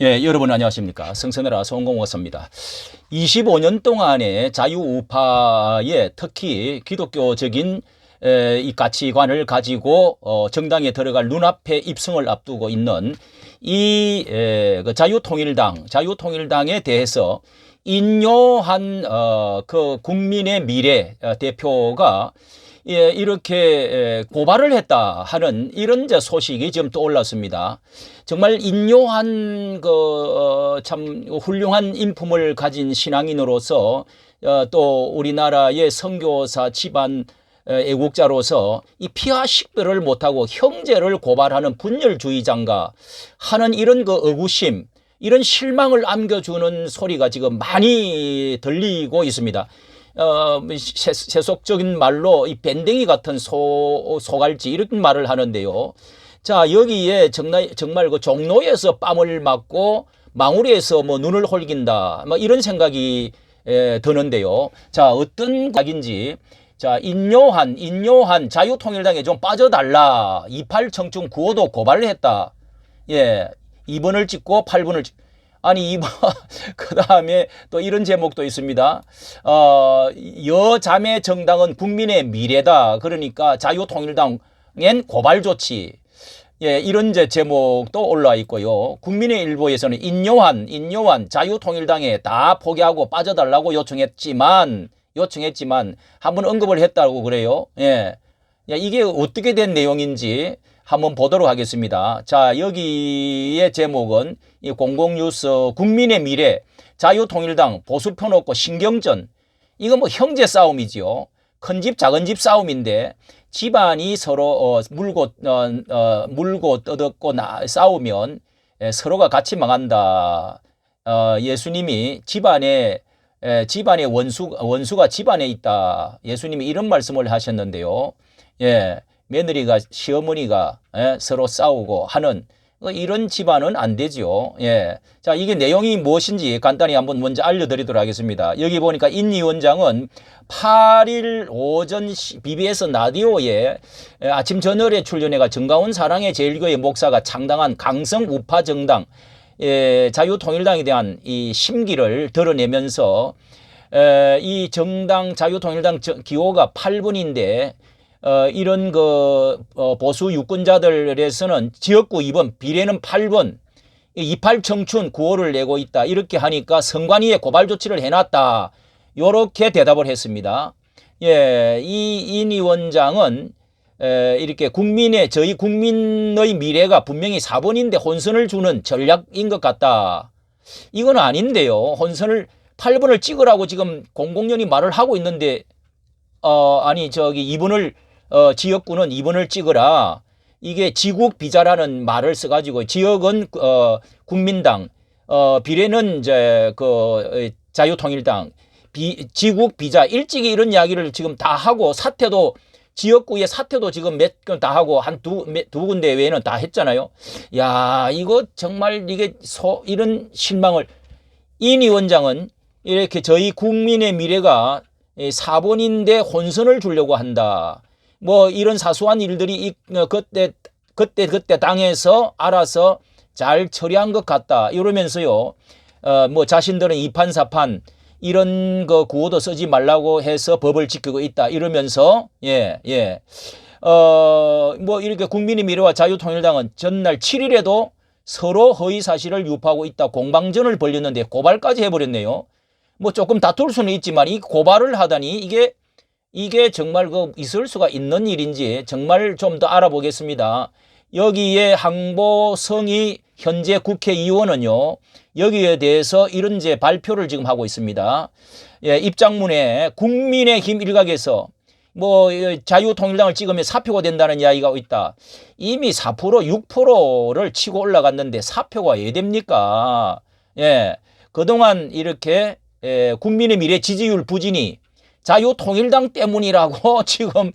예, 여러분 안녕하십니까. 성선해라 송공호입니다. 25년 동안의 자유우파의 특히 기독교적인 이 가치관을 가지고 정당에 들어갈 눈앞에 입성을 앞두고 있는 그 자유통일당에 대해서 인요한 그 국민의 미래 대표가 이렇게 고발을 했다 하는 이런 소식이 지금 떠올랐습니다. 정말 인요한 참 훌륭한 인품을 가진 신앙인으로서 또 우리나라의 선교사 집안 애국자로서 이 피와 식별을 못하고 형제를 고발하는 분열주의자인가 하는 이런 의구심, 이런 실망을 안겨주는 소리가 지금 많이 들리고 있습니다. 세속적인 말로 이 밴댕이 같은 소갈지 이런 말을 하는데요. 자, 여기에 정말 그 종로에서 뺨을 맞고 망우리에서 뭐 눈을 홀긴다, 뭐 이런 생각이 드는데요. 자, 어떤 각인지. 자, 인요한 자유통일당에 좀 빠져달라. 28 청춘 구호도 고발을 했다. 예, 2번을 찍고 8번을 찍고. 아니, 그 다음에 또 이런 제목도 있습니다. 여자매 정당은 국민의 미래다. 그러니까 자유통일당엔 고발 조치. 예, 이런 제목도 올라와 있고요. 국민의일보에서는 인요한 자유통일당에 다 포기하고 빠져달라고 요청했지만 한번 언급을 했다고 그래요. 예. 이게 어떻게 된 내용인지 한번 보도록 하겠습니다. 자, 여기의 제목은 이 공공뉴스 국민의 미래 자유통일당 보수 펴놓고 신경전. 이거 뭐 형제 싸움이지요. 큰 집 작은 집 싸움인데 집안이 서로 물고 뜯었고 싸우면 서로가 같이 망한다. 예수님이 집안의 원수가 집안에 있다. 예수님이 이런 말씀을 하셨는데요. 예, 며느리가 시어머니가 서로 싸우고 하는 이런 집안은 안 되죠. 예. 자, 이게 내용이 무엇인지 간단히 한번 먼저 알려드리도록 하겠습니다. 여기 보니까 인 위원장은 8일 오전 BBS 라디오에 아침 저널에 출연해가 정가운 사랑의 제일교회 목사가 창당한 강성 우파 정당 자유통일당에 대한 이 심기를 드러내면서 이 정당 자유통일당 기호가 8번인데 이런 보수 유권자들에서는 지역구 2번, 비례는 8번, 28 청춘 구호를 내고 있다. 이렇게 하니까 선관위에 고발 조치를 해놨다. 요렇게 대답을 했습니다. 예, 인 위원장은 이렇게 저희 국민의 미래가 분명히 4번인데 혼선을 주는 전략인 것 같다. 이건 아닌데요. 8번을 찍으라고 지금 공공연히 말을 하고 있는데, 아니, 2번을, 지역구는 2번을 찍으라. 이게 지국 비자라는 말을 써가지고, 지역은, 국민당, 비례는 자유통일당, 지국 비자, 일찍이 이런 이야기를 지금 다 하고, 지역구의 사퇴도 지금 몇 건 다 하고 두 군데 외에는 다 했잖아요. 야, 이거 정말 이런 실망을. 인 위원장은 이렇게 저희 국민의 미래가 4번인데 혼선을 주려고 한다. 뭐 이런 사소한 일들이 그때 당에서 알아서 잘 처리한 것 같다. 이러면서요. 뭐 자신들은 이판사판 이런 구호도 쓰지 말라고 해서 법을 지키고 있다. 이러면서, 뭐 이렇게 국민의 미래와 자유통일당은 전날 7일에도 서로 허위 사실을 유포하고 있다. 공방전을 벌였는데 고발까지 해버렸네요. 뭐 조금 다툴 수는 있지만 이 고발을 하다니 이게 정말 있을 수가 있는 일인지 정말 좀 더 알아보겠습니다. 여기에 항보성이 현재 국회의원은요, 여기에 대해서 이런 발표를 지금 하고 있습니다. 예, 입장문에 국민의힘 일각에서 뭐 자유통일당을 찍으면 사표가 된다는 이야기가 있다. 이미 4%, 6%를 치고 올라갔는데 사표가 왜 됩니까? 예, 그동안 이렇게 국민의 미래 지지율 부진이 자유통일당 때문이라고 지금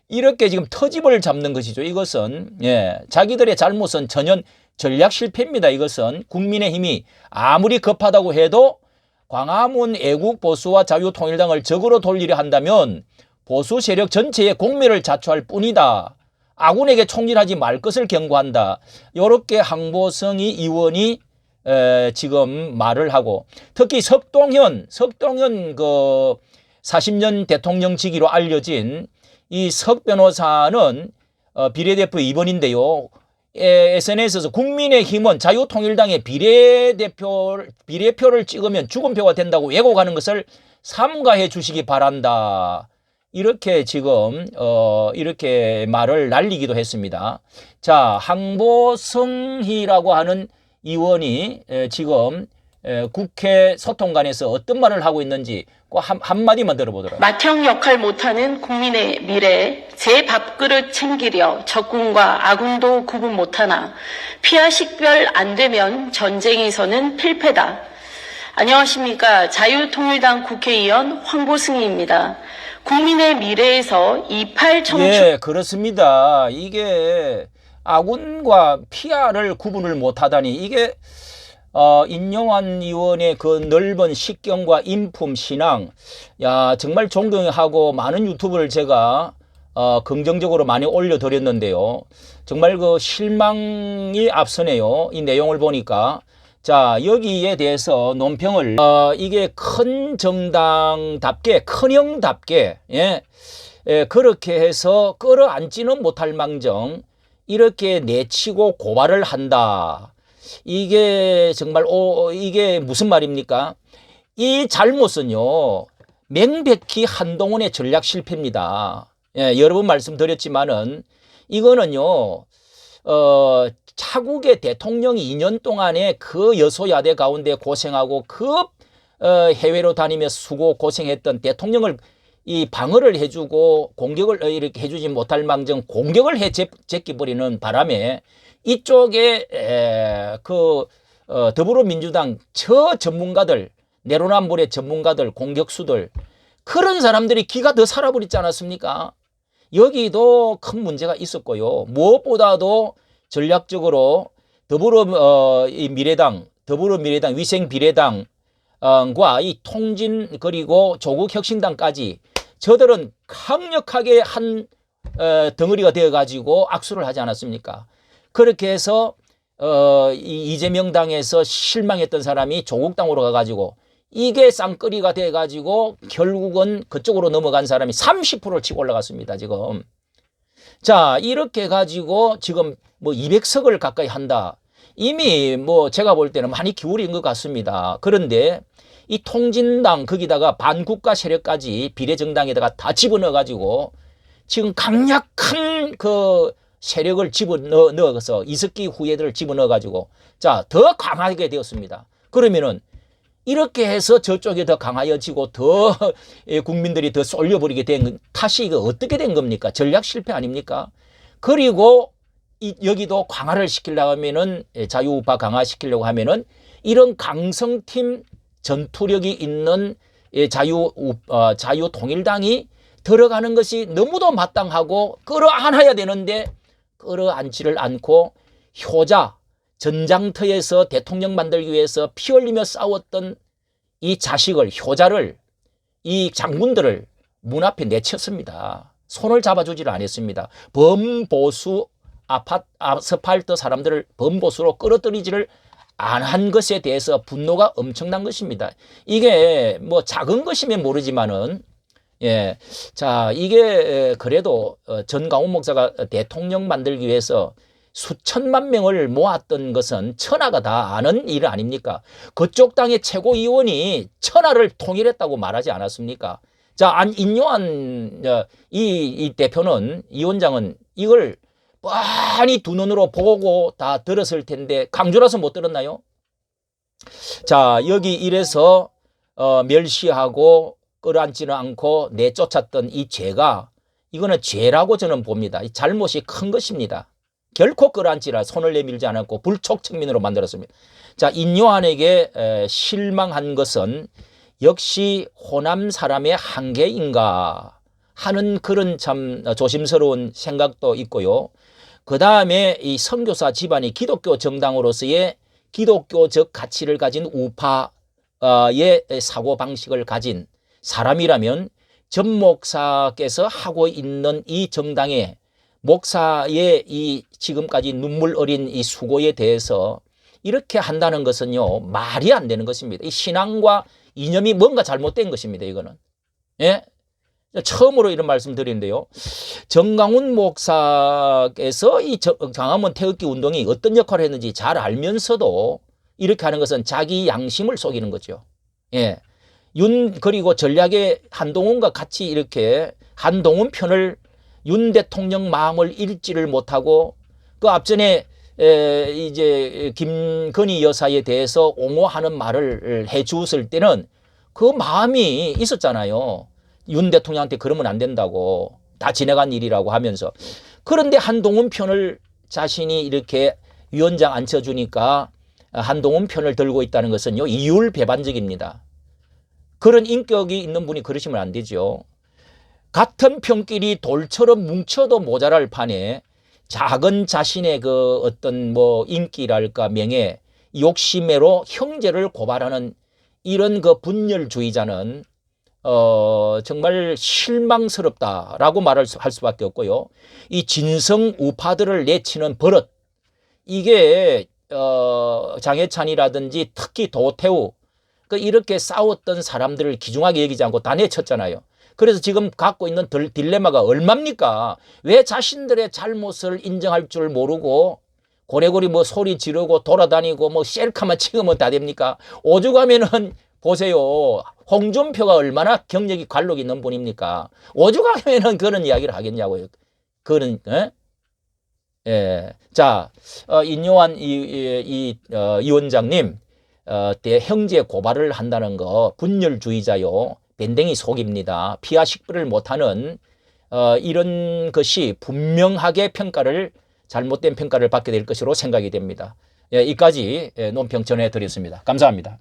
이렇게 지금 터집을 잡는 것이죠. 이것은 자기들의 잘못은 전혀 전략 실패입니다. 이것은 국민의힘이 아무리 급하다고 해도 광화문 애국 보수와 자유통일당을 적으로 돌리려 한다면 보수 세력 전체의 공멸을 자초할 뿐이다. 아군에게 총질하지 말 것을 경고한다. 이렇게 항보성이 의원이 지금 말을 하고, 특히 석동현 그 40년 대통령직위로 알려진 이 석 변호사는 비례대표 2번인데요. SNS에서 국민의힘은 자유통일당의 비례표를 찍으면 죽음표가 된다고 왜곡하는 것을 삼가해 주시기 바란다. 이렇게 지금 이렇게 말을 날리기도 했습니다. 자, 항보성희라고 하는 의원이 지금 국회 소통관에서 어떤 말을 하고 있는지 꼭 한마디만 들어보도록. 맏형 역할 못하는 국민의 미래, 제 밥그릇 챙기려 적군과 아군도 구분 못하나 피하 식별 안 되면 전쟁에서는 필패다. 안녕하십니까. 자유통일당 국회의원 황보승희입니다. 국민의 미래에서 28 청춘. 예, 그렇습니다. 이게 아군과 피하를 구분을 못하다니, 이게 인용환 의원의 그 넓은 식견과 인품 신앙, 야, 정말 존경하고 많은 유튜브를 제가 긍정적으로 많이 올려드렸는데요. 정말 그 실망이 앞서네요. 이 내용을 보니까. 자, 여기에 대해서 논평을 이게 큰 정당답게, 큰형답게, 그렇게 해서 끌어안지는 못할 망정 이렇게 내치고 고발을 한다. 이게 정말 이게 무슨 말입니까? 이 잘못은요, 명백히 한동훈의 전략 실패입니다. 여러 번 말씀드렸지만은 이거는요, 차국의 대통령이 2년 동안에 그 여소야대 가운데 고생하고 해외로 다니며 수고 고생했던 대통령을 이 방어를 해주고 공격을 이렇게 해주지 못할 망정 공격을 해 제끼버리는 바람에 이쪽에 더불어민주당 전문가들, 내로남불의 전문가들, 공격수들, 그런 사람들이 기가 더 살아버리지 않았습니까? 여기도 큰 문제가 있었고요. 무엇보다도 전략적으로 더불어민주당 위생비례당과 이 통진 그리고 조국혁신당까지 저들은 강력하게 한 덩어리가 되어가지고 악수를 하지 않았습니까? 그렇게 해서 이재명 당에서 실망했던 사람이 조국당으로 가가지고 이게 쌍끌이가 돼가지고 결국은 그쪽으로 넘어간 사람이 30%를 치고 올라갔습니다. 지금. 자, 이렇게 가지고 지금 뭐 200석을 가까이 한다. 이미 뭐 제가 볼 때는 많이 기울인 것 같습니다. 그런데 이 통진당 거기다가 반국가 세력까지 비례정당에다가 다 집어넣어가지고 지금 강력한 그 세력을 집어넣어서 이석기 후예들을 집어넣어가지고 자, 더 강하게 되었습니다. 그러면은 이렇게 해서 저쪽에 더 강하여지고 더 국민들이 더 쏠려버리게 된 탓이 이거 어떻게 된 겁니까? 전략 실패 아닙니까? 그리고 여기도 강화를 시키려고 하면은 자유우파 강화시키려고 하면은 이런 강성팀 전투력이 있는 자유통일당이 들어가는 것이 너무도 마땅하고 끌어안아야 되는데 끌어안지를 않고 효자 전장터에서 대통령 만들기 위해서 피 흘리며 싸웠던 이 자식을, 효자를, 이 장군들을 문 앞에 내쳤습니다. 손을 잡아주지를 않았습니다. 범보수 아스팔트 사람들을 범보수로 끌어들이지를 안 한 것에 대해서 분노가 엄청난 것입니다. 이게 뭐 작은 것이면 모르지만은 자, 이게 그래도 전광훈 목사가 대통령 만들기 위해서 수천만 명을 모았던 것은 천하가 다 아는 일 아닙니까? 그쪽 당의 최고위원이 천하를 통일했다고 말하지 않았습니까? 자, 인요한 이 대표는, 이 원장은 이걸 뻔히 두 눈으로 보고 다 들었을 텐데 강조라서 못 들었나요? 자, 여기 이래서 멸시하고 끌어안지는 않고 내쫓았던 이 죄가, 이거는 죄라고 저는 봅니다. 이 잘못이 큰 것입니다. 결코 끌어안지라 손을 내밀지 않았고 불촉청민으로 만들었습니다. 자, 인요한에게 실망한 것은 역시 호남 사람의 한계인가 하는 그런 참 조심스러운 생각도 있고요. 그 다음에 이 선교사 집안이 기독교 정당으로서의 기독교적 가치를 가진 우파의 사고방식을 가진 사람이라면 전 목사께서 하고 있는 이 정당의 목사의 이 지금까지 눈물 어린 이 수고에 대해서 이렇게 한다는 것은요, 말이 안 되는 것입니다. 이 신앙과 이념이 뭔가 잘못된 것입니다, 이거는. 예? 처음으로 이런 말씀 드리는데요. 정강훈 목사께서 이 광화문 태극기 운동이 어떤 역할을 했는지 잘 알면서도 이렇게 하는 것은 자기 양심을 속이는 거죠. 예. 그리고 전략의 한동훈과 같이 이렇게 한동훈 편을 윤 대통령 마음을 읽지를 못하고 그 앞전에 이제 김건희 여사에 대해서 옹호하는 말을 해 주었을 때는 그 마음이 있었잖아요. 윤 대통령한테 그러면 안 된다고, 다 지나간 일이라고 하면서. 그런데 한동훈 편을 자신이 이렇게 위원장 앉혀주니까 한동훈 편을 들고 있다는 것은요, 이율배반적입니다. 그런 인격이 있는 분이 그러시면 안 되죠. 같은 편끼리 돌처럼 뭉쳐도 모자랄 판에 작은 자신의 그 어떤 뭐 인기랄까 명예, 욕심으로 형제를 고발하는 이런 그 분열주의자는 정말 실망스럽다라고 할 수밖에 없고요. 이 진성 우파들을 내치는 버릇, 이게 장해찬이라든지 특히 도태우, 이렇게 싸웠던 사람들을 귀중하게 여기지 않고 다 내쳤잖아요. 그래서 지금 갖고 있는 딜레마가 얼마입니까? 왜 자신들의 잘못을 인정할 줄 모르고 고래고리 뭐 소리 지르고 돌아다니고 뭐 셀카만 찍으면 다 됩니까? 오죽하면은 보세요. 홍준표가 얼마나 경력이 관록이 있는 분입니까? 오죽하면은 그런 이야기를 하겠냐고요. 그런, 예. 자, 인요한 이 위원장님, 형제 고발을 한다는 거 분열주의자요. 밴댕이 속입니다. 피하 식별을 못하는 이런 것이 분명하게 잘못된 평가를 받게 될 것으로 생각이 됩니다. 예, 이까지 논평 전해드렸습니다. 감사합니다.